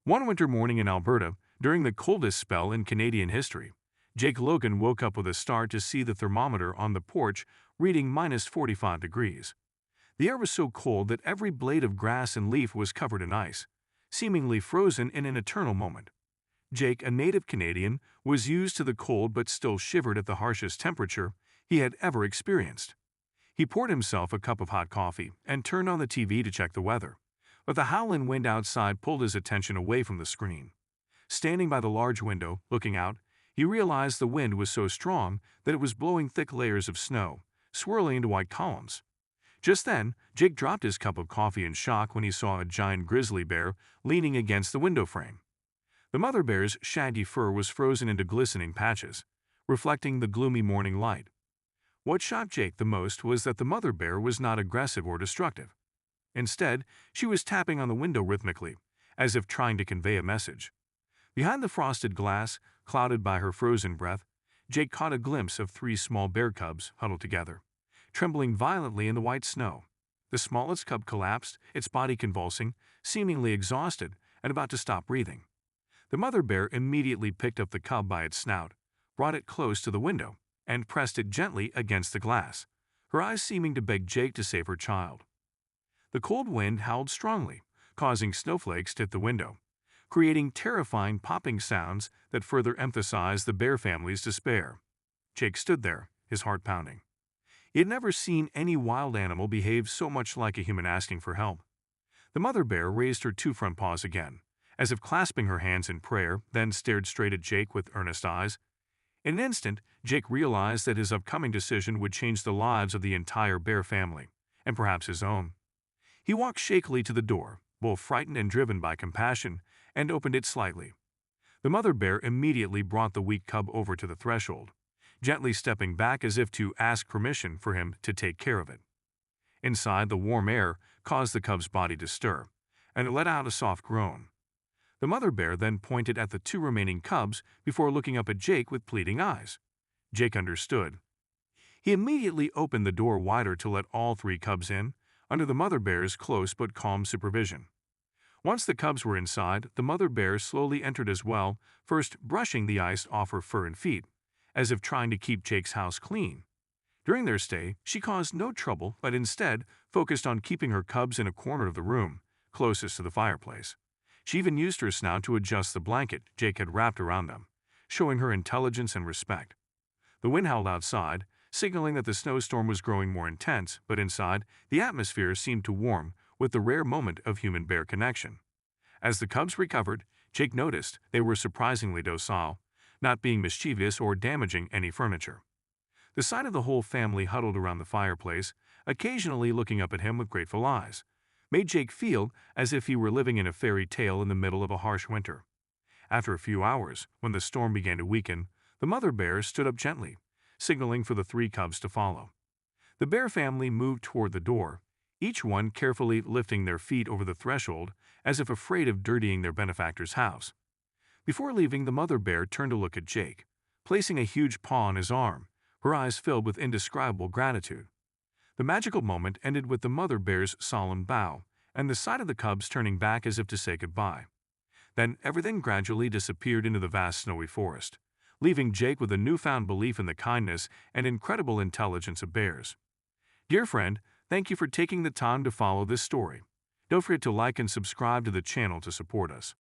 One winter morning in Alberta, during the coldest spell in Canadian history, Jake Logan woke up with a start to see the thermometer on the porch reading minus 45 degrees. The air was so cold that every blade of grass and leaf was covered in ice, seemingly frozen in an eternal moment. Jake, a native Canadian, was used to the cold but still shivered at the harshest temperature he had ever experienced. He poured himself a cup of hot coffee and turned on the TV to check the weather, but the howling wind outside pulled his attention away from the screen. Standing by the large window, looking out, he realized the wind was so strong that it was blowing thick layers of snow, swirling into white columns. Just then, Jake dropped his cup of coffee in shock when he saw a giant grizzly bear leaning against the window frame. The mother bear's shaggy fur was frozen into glistening patches, reflecting the gloomy morning light. What shocked Jake the most was that the mother bear was not aggressive or destructive. Instead, she was tapping on the window rhythmically, as if trying to convey a message. Behind the frosted glass, clouded by her frozen breath, Jake caught a glimpse of three small bear cubs huddled together, trembling violently in the white snow. The smallest cub collapsed, its body convulsing, seemingly exhausted and about to stop breathing. The mother bear immediately picked up the cub by its snout, brought it close to the window, and pressed it gently against the glass, her eyes seeming to beg Jake to save her child. The cold wind howled strongly, causing snowflakes to hit the window, creating terrifying popping sounds that further emphasized the bear family's despair. Jake stood there, his heart pounding. He had never seen any wild animal behave so much like a human asking for help. The mother bear raised her two front paws again, as if clasping her hands in prayer, then stared straight at Jake with earnest eyes. In an instant, Jake realized that his upcoming decision would change the lives of the entire bear family, and perhaps his own. He walked shakily to the door, both frightened and driven by compassion, and opened it slightly. The mother bear immediately brought the weak cub over to the threshold, gently stepping back as if to ask permission for him to take care of it. Inside, the warm air caused the cub's body to stir, and it let out a soft groan. The mother bear then pointed at the two remaining cubs before looking up at Jake with pleading eyes. Jake understood. He immediately opened the door wider to let all three cubs in, under the mother bear's close but calm supervision. Once the cubs were inside, the mother bear slowly entered as well, first brushing the ice off her fur and feet, as if trying to keep Jake's house clean. During their stay, she caused no trouble but instead focused on keeping her cubs in a corner of the room, closest to the fireplace. She even used her snout to adjust the blanket Jake had wrapped around them, showing her intelligence and respect. The wind howled outside, signaling that the snowstorm was growing more intense, but inside, the atmosphere seemed to warm with the rare moment of human-bear connection. As the cubs recovered, Jake noticed they were surprisingly docile, not being mischievous or damaging any furniture. The sight of the whole family huddled around the fireplace, occasionally looking up at him with grateful eyes, made Jake feel as if he were living in a fairy tale in the middle of a harsh winter. After a few hours, when the storm began to weaken, the mother bear stood up gently, signaling for the three cubs to follow. The bear family moved toward the door, each one carefully lifting their feet over the threshold as if afraid of dirtying their benefactor's house. Before leaving, the mother bear turned to look at Jake, placing a huge paw on his arm, her eyes filled with indescribable gratitude. The magical moment ended with the mother bear's solemn bow and the sight of the cubs turning back as if to say goodbye. Then everything gradually disappeared into the vast snowy forest, leaving Jake with a newfound belief in the kindness and incredible intelligence of bears. Dear friend, thank you for taking the time to follow this story. Don't forget to like and subscribe to the channel to support us.